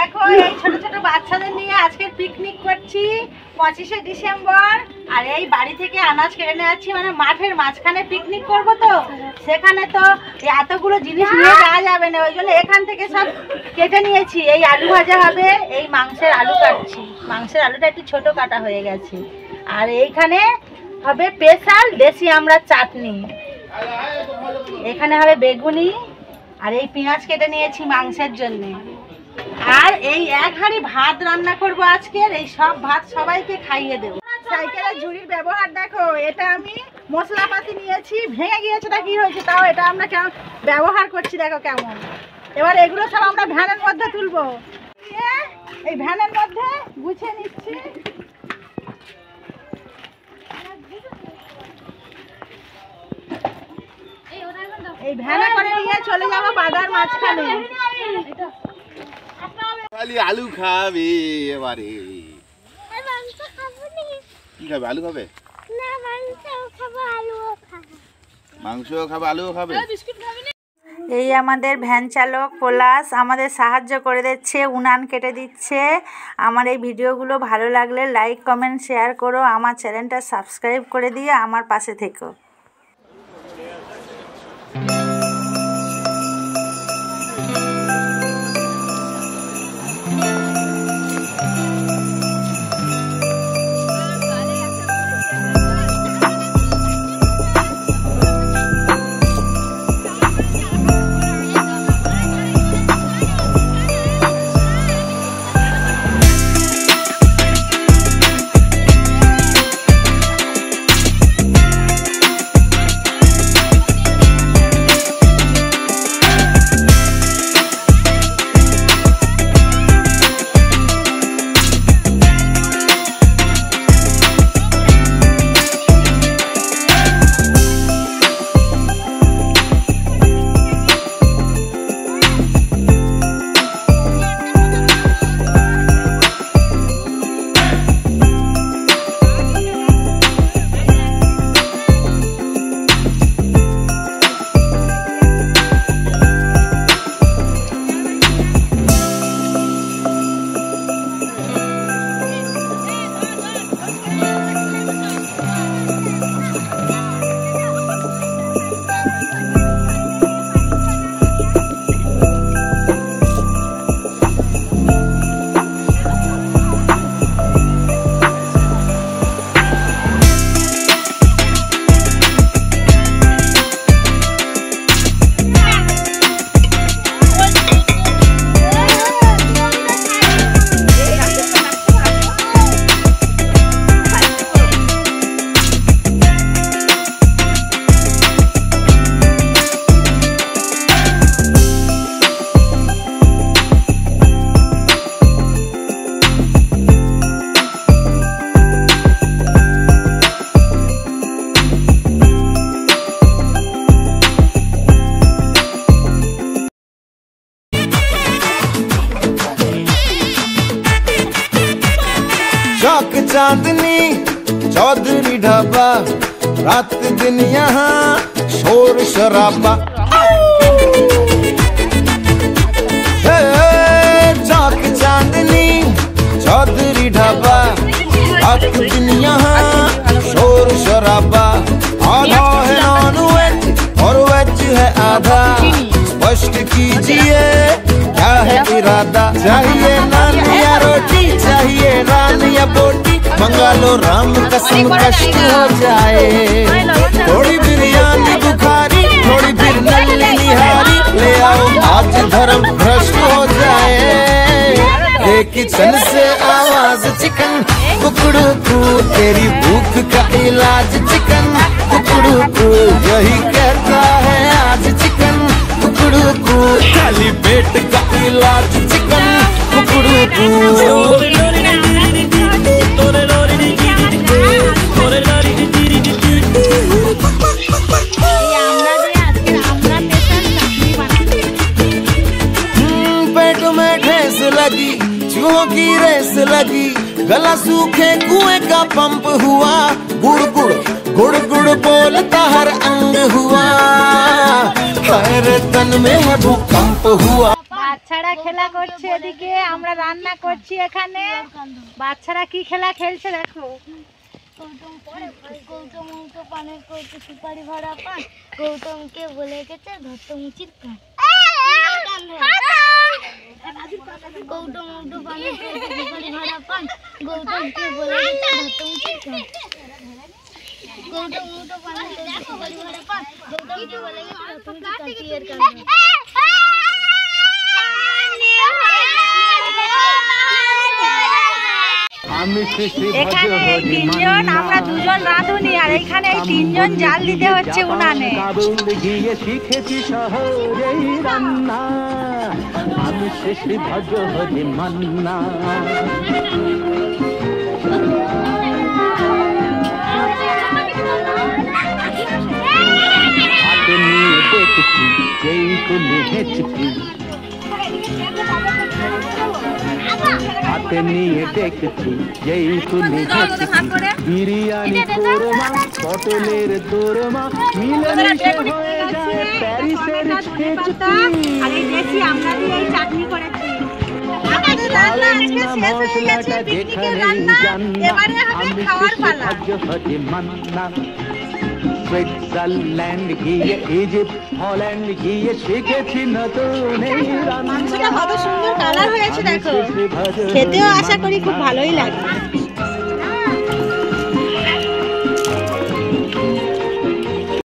দেখো এই ছোট ছোট বাচ্চাদের নিয়ে আজকে পিকনিক করছি 25শে ডিসেম্বর। আর এই বাড়ি থেকে আনাজ কেটে নিয়ে যাচ্ছি, মানে মাঠের মাঝখানে পিকনিক করব, তো সেখানে তো এতগুলো জিনিস নিয়ে যাওয়া যাবে না, ওই জন্য এখান থেকে সব কেটে নিয়েছি। এই আলু ভাজা হবে, এই মাংসের আলু কাটছি, মাংসের আলুটা একটু ছোট কাটা হয়ে গেছে। আর এইখানে হবে স্পেশাল দেশি আমড়ার চাটনি, এখানে হবে বেগুনি, আর এই পেঁয়াজ কেটে নিয়েছি মাংসের জন্য। আর এই এক হাঁড়ি ভাত রান্না করব আজকের, এই সব ভাত সবাইকে খাইয়ে দেবো। সাইকেলের ঝুড়ির ব্যবহার দেখো, এটা আমি মশলাপাতি নিয়েছি, ভেঙে গিয়েছে তা কি হয়েছে, তাও এটা আমরা কেমন ব্যবহার করছি দেখো কেমন। এবার এগুলো সব আমরা ভ্যানের মধ্যে তুলবো, এই ভ্যানের মধ্যে গুছিয়ে নিচ্ছি। এই ভ্যানে করে নিয়ে চলে যাবো বাজার মাঝখানে। আলু খাবে এবারে, কি খাবে? আলু খাবে না, মাংস খাবে, আলুও খাবে। এই আমাদের ভ্যান চালক পলাশ আমাদের সাহায্য করে দিচ্ছে, উনান কেটে দিচ্ছে। আমার এই ভিডিওগুলো ভালো লাগলে লাইক কমেন্ট শেয়ার করো, আমার চ্যানেলটা সাবস্ক্রাইব করে দিয়ে আমার পাশে থেকো। चांदनी चौधरी ढाबा, रात दिन यहाँ शोर शराबा। चौक चांदनी चौधरी ढाबा, रात दिन यहाँ शोर शराबा। आधा है नॉन वेज और वेज है आधा, स्पष्ट कीजिए क्या है इरादा। चाहिए नान या रोटी, चाहिए नान या बोटी, मंगा लो राम कसम कष्ट हो जाए। थोड़ी बिरयानी बुखारी, थोड़ी फिर नल्ली निहारी, ले आओ आज धर्म भ्रष्ट हो जाए। किचन से आवाज चिकन कुकड़ू कू, तेरी भूख का इलाज चिकन कुकड़ू कू, यही कहता है आज चिकन कुकड़ू कू, खाली पेट का इलाज चिकन कुकड़ू कू। पेट में ठेस लगी, चूहों की रेस लगी, गला सूखे कुएं का पंप हुआ, गुड़ गुड़ गुड़ गुड़ बोलता हर अंग हुआ, हर तन में है भूकंप हुआ। বাচ্চারা খেলা করছে এদিকে, আমরা রান্না করছি এখানে। বাচ্চারা কি খেলা খেলছে দেখো। গৌতম পানের কৌটো সুপারি ভরা পান, গৌতমকে বলে গেছে ধরত মুচির কান। গৌতম পানের কৌটো সুপারি ভরা পান, গৌতমকে বলে গেছে ধরত মুচির কান। গৌতম পানের কৌটো সুপারি ভরা পান, গৌতমকে বলে গেছে ধরত মুচির কান। এখানে এই তিনজন, আমরা দুজন রাঁধুনি, আর এখানে এই তিনজন জাল দিতে হচ্ছে উনানে। গিয়ে শিখেছি শহরেই রান্না, আমি শেষে ভজ হরি মান্না। হাতে নিয়ে দেখছি যেই কুলি হেঁচকি, হাতে নিয়ে দেখছি যেই কুলি হেঁচকি, বিরিয়ানি কোরমা পটলের দোরমা মিলেমিশে হয়ে যায় প্যারিসের ছেচকি। আর এই দেশি আমরা দিয়ে এই চাটনি করেছি। আমাদের রান্না আজকে শেষ হয়ে গেছে, পিকনিকের রান্না। এবারে হবে খাওয়ার পালা। সুইজারল্যান্ড গিয়ে ইজিপ্ট হল্যান্ড গিয়ে শিখেছি নতুন এই রান্না। মাংসটা কত সুন্দর কালার হয়েছে দেখো, খেতেও আশা করি খুব ভালোই লাগে।